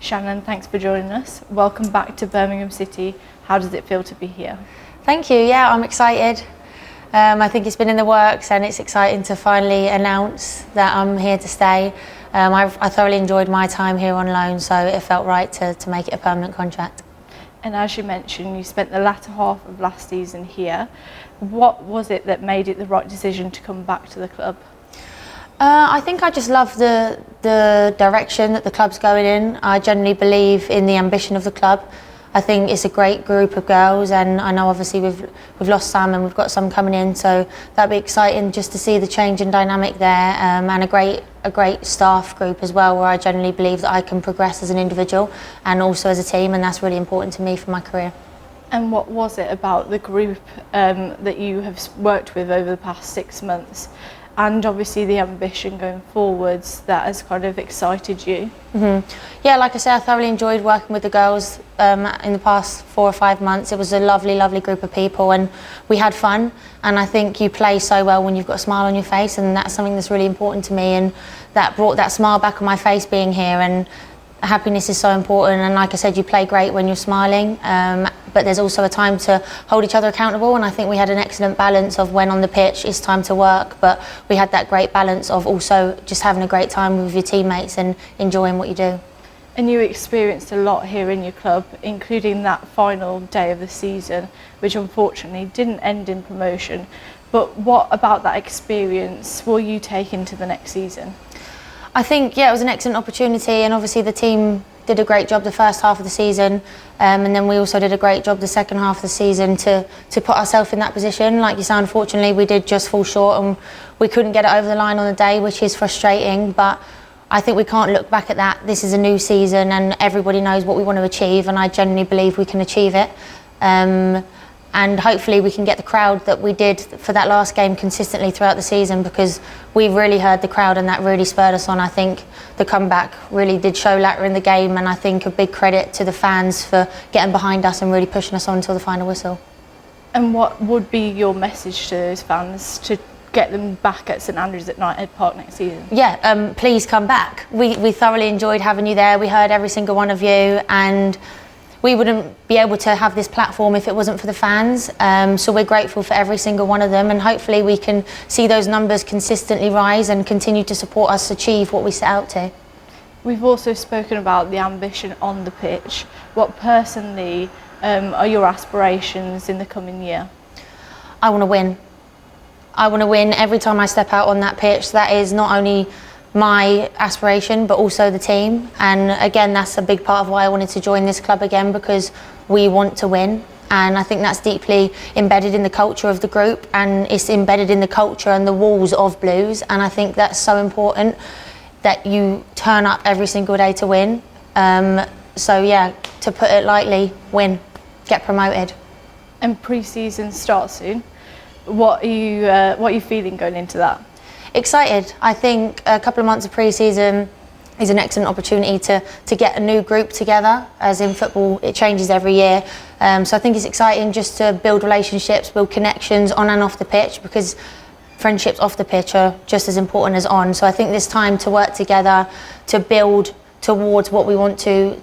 Shannon, thanks for joining us. Welcome back to Birmingham City. How does it feel to be here? Thank you. Yeah, I'm excited. I think it's been in the works and it's exciting to finally announce that I'm here to stay. I thoroughly enjoyed my time here on loan, so it felt right to make it a permanent contract. And as you mentioned, you spent the latter half of last season here. What was it that made it the right decision to come back to the club? I think I just love the direction that the club's going in. I genuinely believe in the ambition of the club. I think it's a great group of girls, and I know obviously we've lost some and we've got some coming in, so that'd be exciting just to see the change in dynamic there, and a great staff group as well, where I genuinely believe that I can progress as an individual and also as a team, and that's really important to me for my career. And what was it about the group that you have worked with over the past 6 months, and obviously the ambition going forwards, that has kind of excited you? Yeah, like I said, I thoroughly enjoyed working with the girls in the past 4 or 5 months. It was a lovely group of people, and we had fun, and I think you play so well when you've got a smile on your face, and that's something that's really important to me, and that brought that smile back on my face being here. And happiness is so important, and like I said, you play great when you're smiling, but there's also a time to hold each other accountable, and I think we had an excellent balance of when on the pitch it's time to work, but we had that great balance of also just having a great time with your teammates and enjoying what you do. And you experienced a lot here in your club, including that final day of the season, which unfortunately didn't end in promotion. But what about that experience will you take into the next season? I think, yeah, it was an excellent opportunity, and obviously the team did a great job the first half of the season, and then we also did a great job the second half of the season to put ourselves in that position. Like you say, unfortunately we did just fall short and we couldn't get it over the line on the day, which is frustrating, but I think we can't look back at that. This is a new season and everybody knows what we want to achieve, and I genuinely believe we can achieve it. And hopefully we can get the crowd that we did for that last game consistently throughout the season, because we really heard the crowd and that really spurred us on. I think the comeback really did show later in the game, and I think a big credit to the fans for getting behind us and really pushing us on until the final whistle. And what would be your message to those fans to get them back at St Andrews at Knighthead Park next season? Yeah, please come back. We thoroughly enjoyed having you there. We heard every single one of you, and we wouldn't be able to have this platform if it wasn't for the fans, so we're grateful for every single one of them, and hopefully we can see those numbers consistently rise and continue to support us achieve what we set out to. We've also spoken about the ambition on the pitch. What personally are your aspirations in the coming year? I want to win. I want to win every time I step out on that pitch. That is not only my aspiration but also the team, and again that's a big part of why I wanted to join this club again, because we want to win, and I think that's deeply embedded in the culture of the group, and it's embedded in the culture and the walls of Blues, and I think that's so important that you turn up every single day to win. So yeah, to put it lightly, win, get promoted. And pre-season starts soon. What are you feeling going into that? Excited. I think a couple of months of pre-season is an excellent opportunity to get a new group together, as in football it changes every year, so I think it's exciting just to build relationships, build connections on and off the pitch, because friendships off the pitch are just as important as on. So I think there's time to work together to build towards what we want to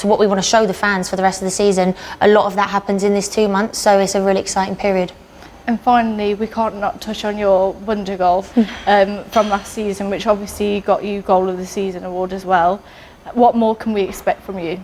what we want to show the fans for the rest of the season. A lot of that happens in this 2 months, so it's a really exciting period. And finally, we can't not touch on your wonder goal from last season, which obviously got you Goal of the Season award as well. What more can we expect from you?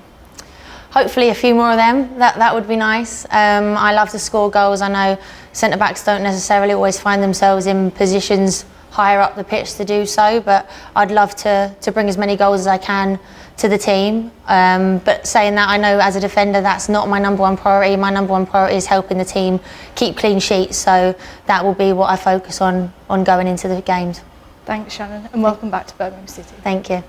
Hopefully a few more of them. That would be nice. I love to score goals. I know centre-backs don't necessarily always find themselves in positions higher up the pitch to do so, but I'd love to bring as many goals as I can to the team. But saying that, I know as a defender that's not my number one priority. My number one priority is helping the team keep clean sheets, so that will be what I focus on going into the games. Thanks, Shannon, and welcome back to Birmingham City. Thank you.